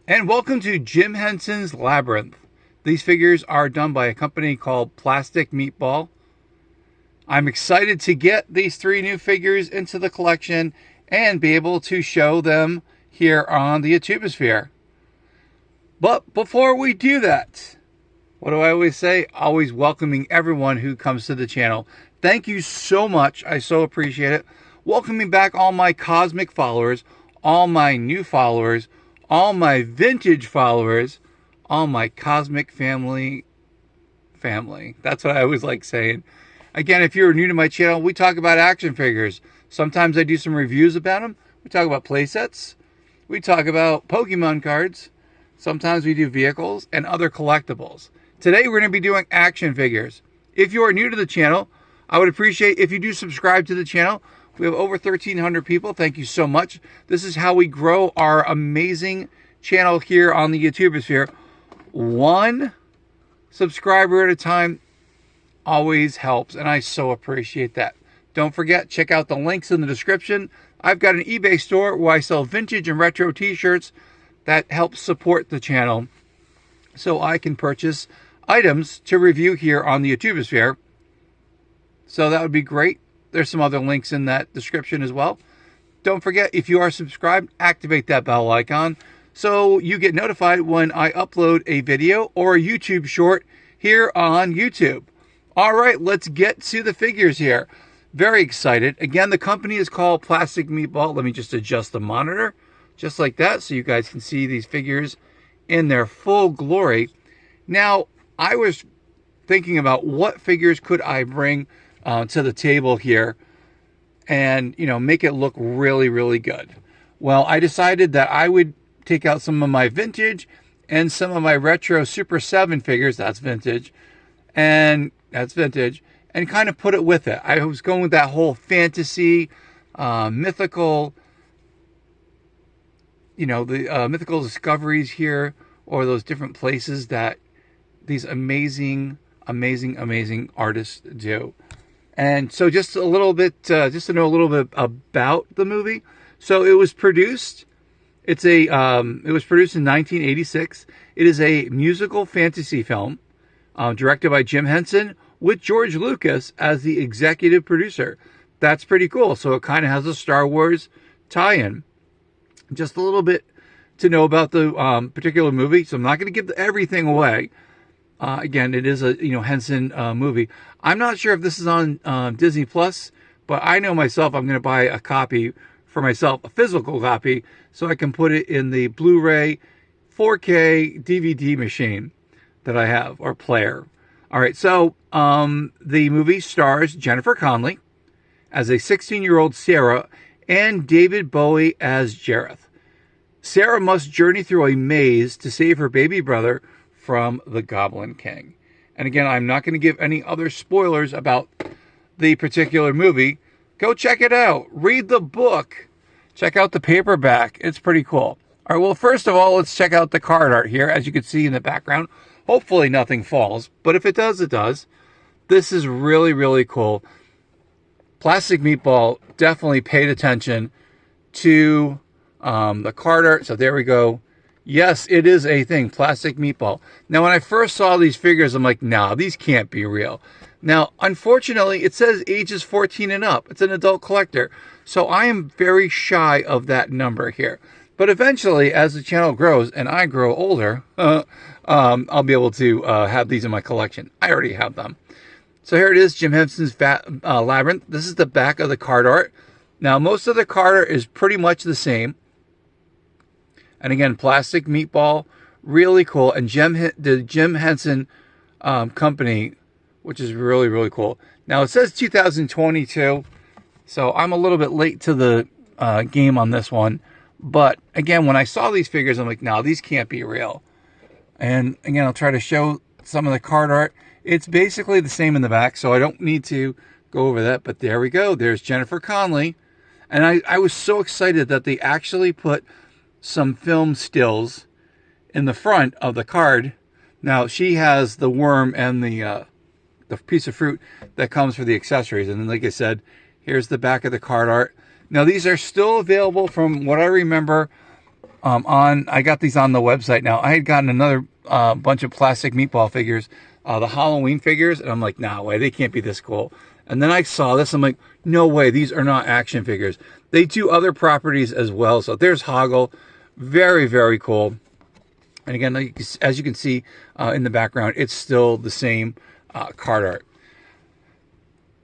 And welcome to Jim Henson's Labyrinth. These figures are done by a company called Plastic Meatball. I'm excited to get these three new figures into the collection and be able to show them here on the YouTubesphere. But before we do that, what do I always say? Always welcoming everyone who comes to the channel. Thank you so much. I so appreciate it. Welcoming back all my cosmic followers, all my new followers, all my vintage followers, all my cosmic family. That's what I always like saying. Again, if you're new to my channel, we talk about action figures. Sometimes I do some reviews about them. We talk about playsets. We talk about Pokemon cards. Sometimes we do vehicles and other collectibles. Today we're going to be doing action figures. If you are new to the channel, I would appreciate if you do subscribe to the channel. We have over 1,300 people. Thank you so much. This is how we grow our amazing channel here on the YouTubesphere. One subscriber at a time always helps, and I so appreciate that. Don't forget, check out the links in the description. I've got an eBay store where I sell vintage and retro t-shirts that help support the channel so I can purchase items to review here on the YouTubesphere. So that would be great. There's some other links in that description as well. Don't forget, if you are subscribed, activate that bell icon so you get notified when I upload a video or a YouTube short here on YouTube. All right, let's get to the figures here. Very excited. Again, the company is called Plastic Meatball. Let me just adjust the monitor just like that so you guys can see these figures in their full glory. Now, I was thinking about what figures could I bring to the table here and, you know, make it look really, really good. Well, I decided that I would take out some of my vintage and some of my retro Super 7 figures, that's vintage, and kind of put it with it. I was going with that whole fantasy, mythical, you know, the mythical discoveries here, or those different places that these amazing artists do. And so just a little bit, just to know a little bit about the movie. So it was produced. It was produced in 1986. It is a musical fantasy film directed by Jim Henson with George Lucas as the executive producer. That's pretty cool. So it kind of has a Star Wars tie-in. Just a little bit to know about the particular movie. So I'm not going to give everything away. Again, it is a Henson movie. I'm not sure if this is on Disney Plus, but I know myself I'm going to buy a copy for myself, a physical copy, so I can put it in the Blu-ray 4K DVD machine that I have, or player. All right, so the movie stars Jennifer Connelly as a 16-year-old Sarah and David Bowie as Jareth. Sarah must journey through a maze to save her baby brother from the Goblin King. And again, I'm not going to give any other spoilers about the particular movie. Go check it out. Read the book. Check out the paperback. It's pretty cool. All right, well, first of all, let's check out the card art here. As you can see in the background, hopefully nothing falls. But if it does, it does. This is really, really cool. Plastic Meatball definitely paid attention to the card art. So there we go. Yes, it is a thing, Plastic Meatball. Now, when I first saw these figures, I'm like, nah, these can't be real. Now, unfortunately, it says ages 14 and up. It's an adult collector. So I am very shy of that number here. But eventually, as the channel grows and I grow older, I'll be able to have these in my collection. I already have them. So here it is, Jim Henson's Labyrinth. This is the back of the card art. Now, most of the card art is pretty much the same. And again, Plastic Meatball, really cool. And the Jim Henson company, which is really, really cool. Now, it says 2022, so I'm a little bit late to the game on this one. But again, when I saw these figures, I'm like, no, these can't be real. And again, I'll try to show some of the card art. It's basically the same in the back, so I don't need to go over that. But there we go. There's Jennifer Connelly. And I was so excited that they actually put some film stills in the front of the card. Now, she has the worm and the piece of fruit that comes for the accessories. And then, like I said, here's the back of the card art. Now, these are still available from what I remember I got these on the website now. I had gotten another bunch of plastic Meatball figures, the Halloween figures, and I'm like, nah, way, they can't be this cool. And then I saw this, I'm like, no way, these are not action figures. They do other properties as well. So there's Hoggle, very, very cool. And again, as you can see in the background, it's still the same card art.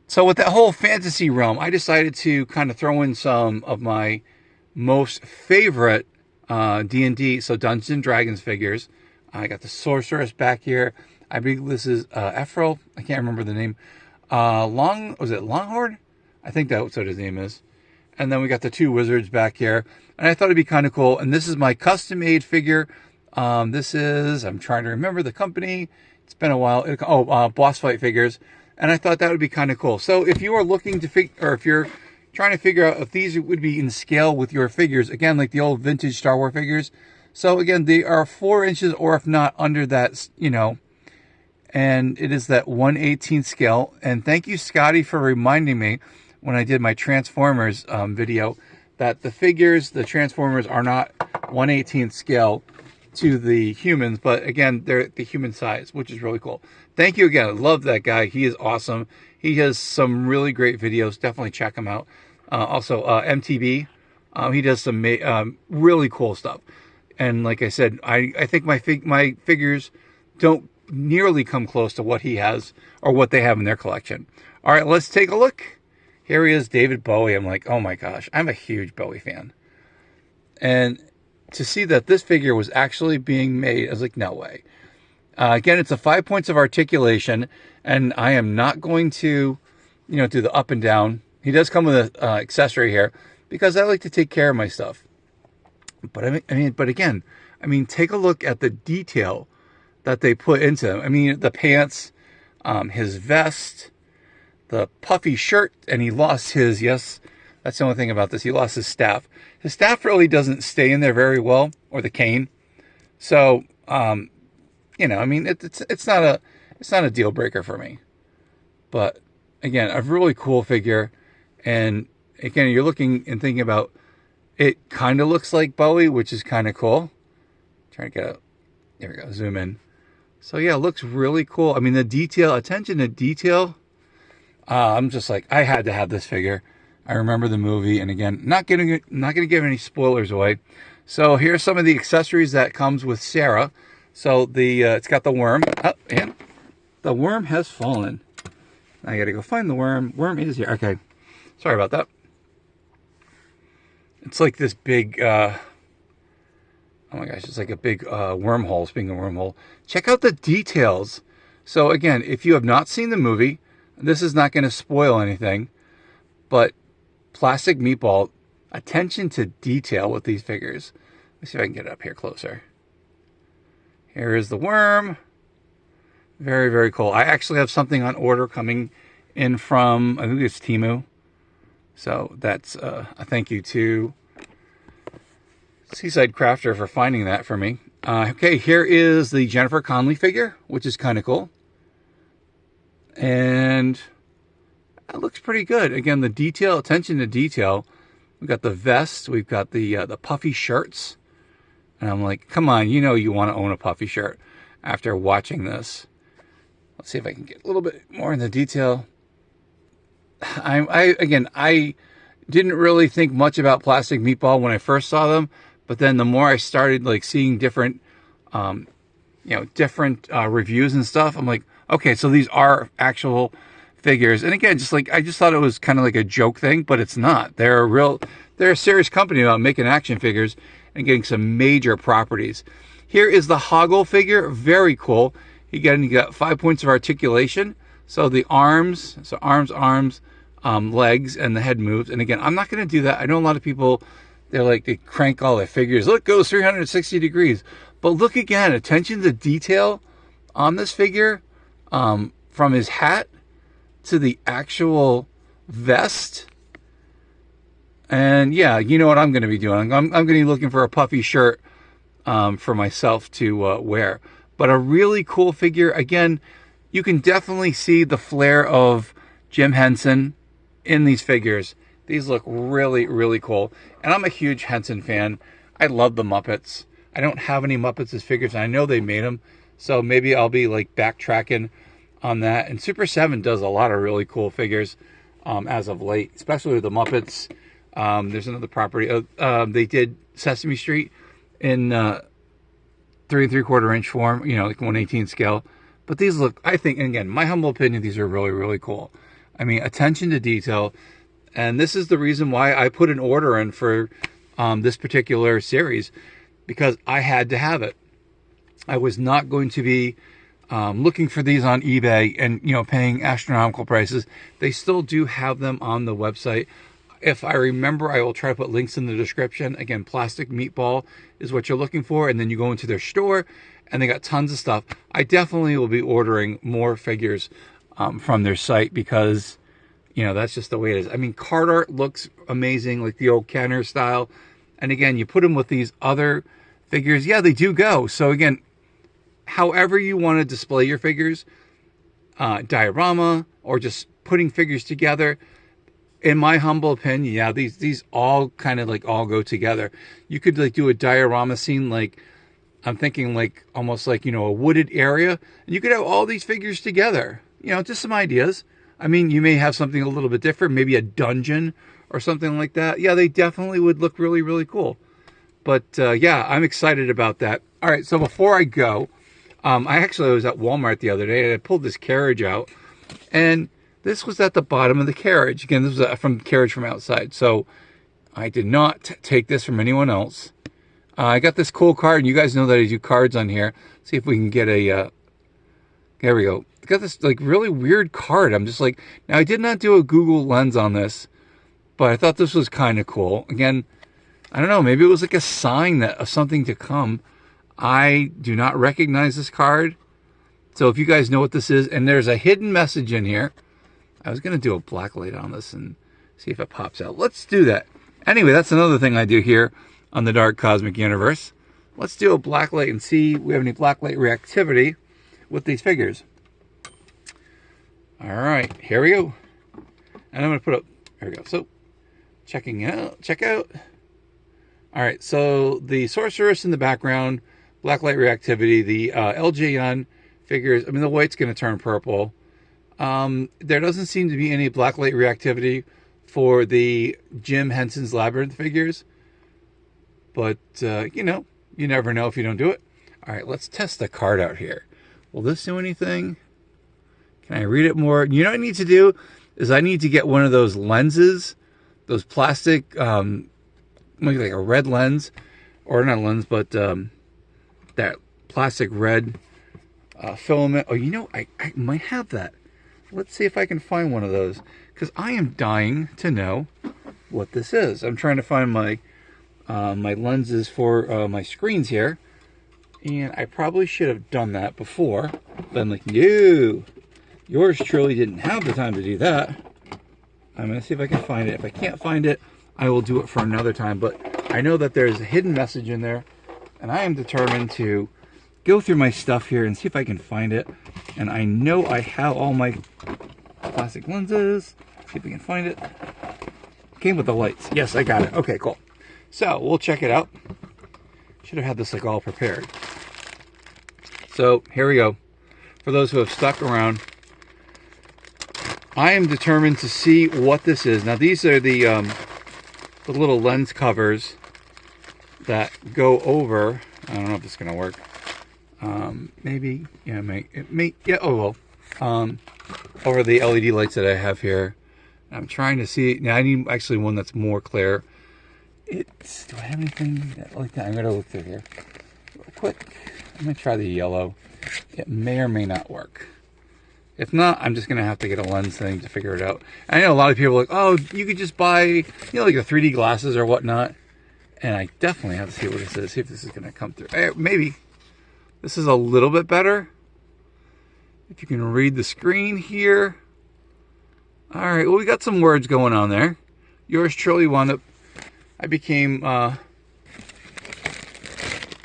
So with that whole fantasy realm, I decided to kind of throw in some of my most favorite D&D, so Dungeons and Dragons figures. I got the Sorceress back here. I believe this is Ephraim. I can't remember the name. Was it Longhorn? I think that's what his name is. And then we got the two wizards back here. And I thought it'd be kind of cool. And this is my custom-made figure. This is, I'm trying to remember the company. It's been a while. Boss Fight Figures. And I thought that would be kind of cool. So if you are looking to or if you're trying to figure out if these would be in scale with your figures, again, like the old vintage Star Wars figures. So again, they are 4 inches, or if not under that, you know, and it is that 1/18 scale. And thank you, Scotty, for reminding me when I did my Transformers video that the figures, the Transformers, are not 1/18 scale to the humans, but again, they're the human size, which is really cool. Thank you again. I love that guy. He is awesome. He has some really great videos. Definitely check him out. Also, MTB. He does some really cool stuff. And like I said, I think my figures don't nearly come close to what he has or what they have in their collection. All right, let's take a look. Here he is, David Bowie. I'm like, oh my gosh, I'm a huge Bowie fan. And to see that this figure was actually being made, I was like, no way. Again, it's a 5 points of articulation, and I am not going to, you know, do the up and down. He does come with an accessory here because I like to take care of my stuff. But again, take a look at the detail that they put into him. I mean, the pants, his vest, the puffy shirt, and he lost his, yes, that's the only thing about this, he lost his staff. His staff really doesn't stay in there very well, or the cane. So, you know, I mean, it's not a deal breaker for me. But again, a really cool figure. And again, you're looking and thinking about, it kind of looks like Bowie, which is kind of cool. Trying to get a, there we go, zoom in. So yeah, it looks really cool. I mean, the detail, attention to detail. I'm just like, I had to have this figure. I remember the movie, and again, not going to give any spoilers away. So here's some of the accessories that comes with Sarah. So the it's got the worm. Oh, and the worm has fallen. I got to go find the worm. Worm is here. Okay, sorry about that. It's like this big. Oh my gosh, it's like a big wormhole. Speaking of wormhole, check out the details. So again, if you have not seen the movie, this is not going to spoil anything, but plastic Meatball, attention to detail with these figures. Let me see if I can get it up here closer. Here is the worm. Very, very cool. I actually have something on order coming in from, I think it's Temu. So that's a thank you to Seaside Crafter for finding that for me. Okay, here is the Jennifer Connelly figure, which is kind of cool. And that looks pretty good. Again, the detail, attention to detail. We've got the vest. We've got the puffy shirts. And I'm like, come on, you know you want to own a puffy shirt after watching this. Let's see if I can get a little bit more in the detail. I didn't really think much about plastic Meatball when I first saw them, but then the more I started like seeing different, different reviews and stuff, I'm like, okay, so these are actual figures. And again, I just thought it was kind of like a joke thing, but it's not. They're a serious company about making action figures and getting some major properties. Here is the Hoggle figure, very cool. You got 5 points of articulation. So the arms, arms, legs, and the head moves. And again, I'm not going to do that. I know a lot of people, they crank all their figures. Look, goes 360 degrees. But look again, attention to detail on this figure, from his hat to the actual vest. And yeah, you know what I'm going to be doing. I'm going to be looking for a puffy shirt for myself to wear. But a really cool figure. Again, you can definitely see the flair of Jim Henson in these figures. These look really, really cool. And I'm a huge Henson fan. I love the Muppets. I don't have any Muppets as figures. I know they made them, so maybe I'll be like backtracking on that. And Super 7 does a lot of really cool figures as of late, especially with the Muppets. There's another property. They did Sesame Street in 3 3/4 inch form, you know, like 1/18 scale. But these look, I think, and again, my humble opinion, these are really, really cool. I mean, attention to detail. And this is the reason why I put an order in for this particular series, because I had to have it. I was not going to be looking for these on eBay and, you know, paying astronomical prices. They still do have them on the website. If I remember, I will try to put links in the description. Again, Plastic Meatball is what you're looking for. And then you go into their store and they got tons of stuff. I definitely will be ordering more figures from their site because, you know, that's just the way it is. I mean, card art looks amazing, like the old Kenner style. And again, you put them with these other figures. Yeah, they do go. So again, however you want to display your figures, diorama or just putting figures together, in my humble opinion, yeah, these all kind of like all go together. You could like do a diorama scene, like I'm thinking like almost like, you know, a wooded area, and you could have all these figures together. You know, just some ideas. I mean, you may have something a little bit different, maybe a dungeon or something like that. Yeah, they definitely would look really, really cool. But yeah, I'm excited about that. All right, so before I go, I actually was at Walmart the other day and I pulled this carriage out, and this was at the bottom of the carriage. Again, this was from the carriage from outside, so I did not take this from anyone else. I got this cool card, and you guys know that I do cards on here. See if we can get a, there we go. I got this like really weird card. I'm just like, now I did not do a Google lens on this, but I thought this was kind of cool. Again, I don't know, maybe it was like a sign that of something to come. I do not recognize this card. So if you guys know what this is, and there's a hidden message in here. I was going to do a black light on this and see if it pops out. Let's do that. Anyway, that's another thing I do here on the Dark Cosmic Universe. Let's do a black light and see if we have any black light reactivity with these figures. All right, here we go. And I'm going to put up, here we go. So, checking out, check out. All right, so the Sorceress in the background, black light reactivity, the LJN figures, I mean, the white's going to turn purple. There doesn't seem to be any black light reactivity for the Jim Henson's Labyrinth figures. But, you know, you never know if you don't do it. All right, let's test the card out here. Will this do anything? Can I read it more? You know what I need to do is I need to get one of those lenses, those plastic, maybe like a red lens, or not a lens, but that plastic red filament. Oh, you know, I might have that. Let's see if I can find one of those, because I am dying to know what this is. I'm trying to find my my lenses for my screens here, and I probably should have done that before. But I'm like, no, yours truly didn't have the time to do that. I'm going to see if I can find it. If I can't find it, I will do it for another time. But I know that there's a hidden message in there, and I am determined to go through my stuff here and see if I can find it. And I know I have all my plastic lenses. See if we can find it. Came with the lights. Yes, I got it. Okay, cool. So we'll check it out. Should have had this like all prepared. So here we go. For those who have stuck around, I am determined to see what this is. Now these are the little lens covers that go over. I don't know if this is gonna work. Maybe, yeah, it may, yeah, oh well. Over the LED lights that I have here. I'm trying to see, now I need actually one that's more clear. Do I have anything like that? I'm gonna look through here real quick. I'm gonna try the yellow. It may or may not work. If not, I'm just gonna have to get a lens thing to figure it out. I know a lot of people are like, oh, you could just buy, you know, like the 3D glasses or whatnot. And I definitely have to see what this is, see if this is gonna come through. Maybe. This is a little bit better. If you can read the screen here. All right, well, we got some words going on there. Yours truly wound up, I became,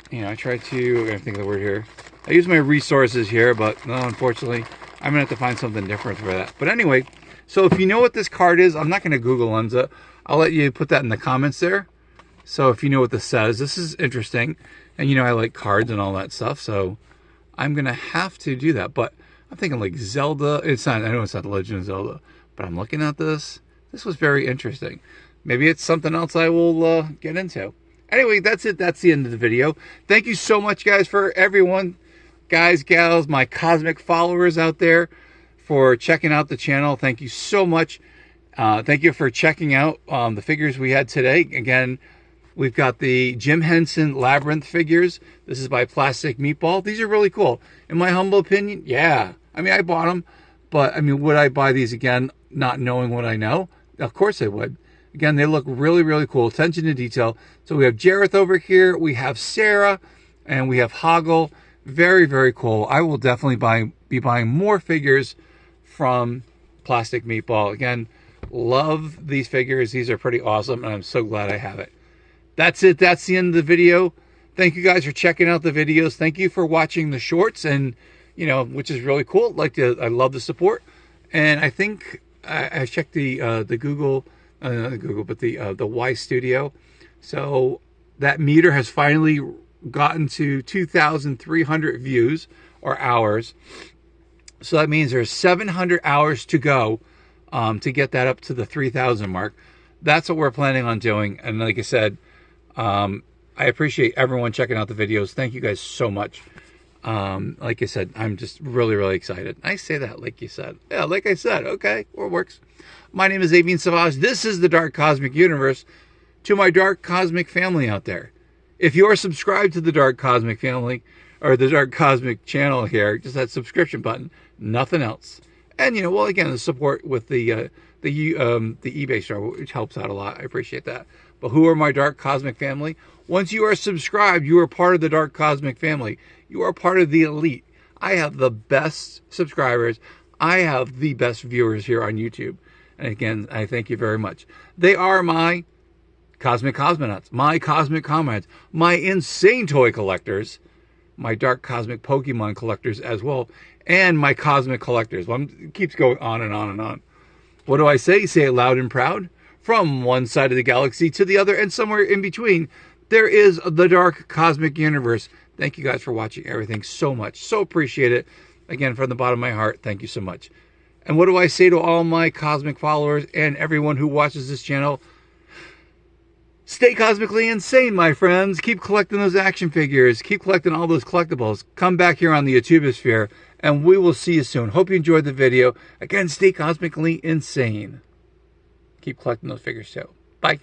you know, I tried to, I gotta think of the word here. I use my resources here, but no, unfortunately, I'm gonna have to find something different for that. But anyway, so if you know what this card is, I'm not gonna Google lens it. I'll let you put that in the comments there. So if you know what this says, this is interesting. And you know I like cards and all that stuff, so I'm going to have to do that. But I'm thinking like Zelda. It's not, I know it's not The Legend of Zelda, but I'm looking at this. This was very interesting. Maybe it's something else I will get into. Anyway, that's it. That's the end of the video. Thank you so much, guys, for everyone, guys, gals, my cosmic followers out there, for checking out the channel. Thank you so much. Thank you for checking out the figures we had today. Again, we've got the Jim Henson Labyrinth figures. This is by Plastic Meatball. These are really cool. In my humble opinion, yeah. I mean, I bought them, but I mean, would I buy these again, not knowing what I know? Of course I would. Again, they look really, really cool. Attention to detail. So we have Jareth over here. We have Sarah, and we have Hoggle. Very, very cool. I will definitely be buying more figures from Plastic Meatball. Again, love these figures. These are pretty awesome, and I'm so glad I have it. That's it. That's the end of the video. Thank you guys for checking out the videos. Thank you for watching the shorts, and you know, which is really cool. I love the support, and I think I checked the Google, not the Google, but the Y Studio. So that meter has finally gotten to 2,300 views or hours. So that means there's 700 hours to go to get that up to the 3,000 mark. That's what we're planning on doing. And like I said, I appreciate everyone checking out the videos. Thank you guys so much. Like I said, I'm just really, really excited. I say that like you said. Yeah, like I said. Okay, or it works. My name is Avian Savage. This is the Dark Cosmic Universe. To my Dark Cosmic family out there, if you are subscribed to the Dark Cosmic family, or the Dark Cosmic channel here, just that subscription button, nothing else. And, you know, well, again, the support with the eBay store, which helps out a lot. I appreciate that. But who are my Dark Cosmic family? Once you are subscribed, you are part of the Dark Cosmic family. You are part of the elite. I have the best subscribers. I have the best viewers here on YouTube. And again, I thank you very much. They are my Cosmic Cosmonauts, my Cosmic Comrades, my insane toy collectors, my Dark Cosmic Pokemon collectors as well, and my Cosmic collectors. Well, it keeps going on and on and on. What do I say? Say it loud and proud. From one side of the galaxy to the other, and somewhere in between, there is the Dark Cosmic Universe. Thank you guys for watching everything so much. So appreciate it. Again, from the bottom of my heart, thank you so much. And what do I say to all my Cosmic followers and everyone who watches this channel? Stay cosmically insane, my friends. Keep collecting those action figures. Keep collecting all those collectibles. Come back here on the YouTubesphere, and we will see you soon. Hope you enjoyed the video. Again, stay cosmically insane. Keep collecting those figures too. Bye.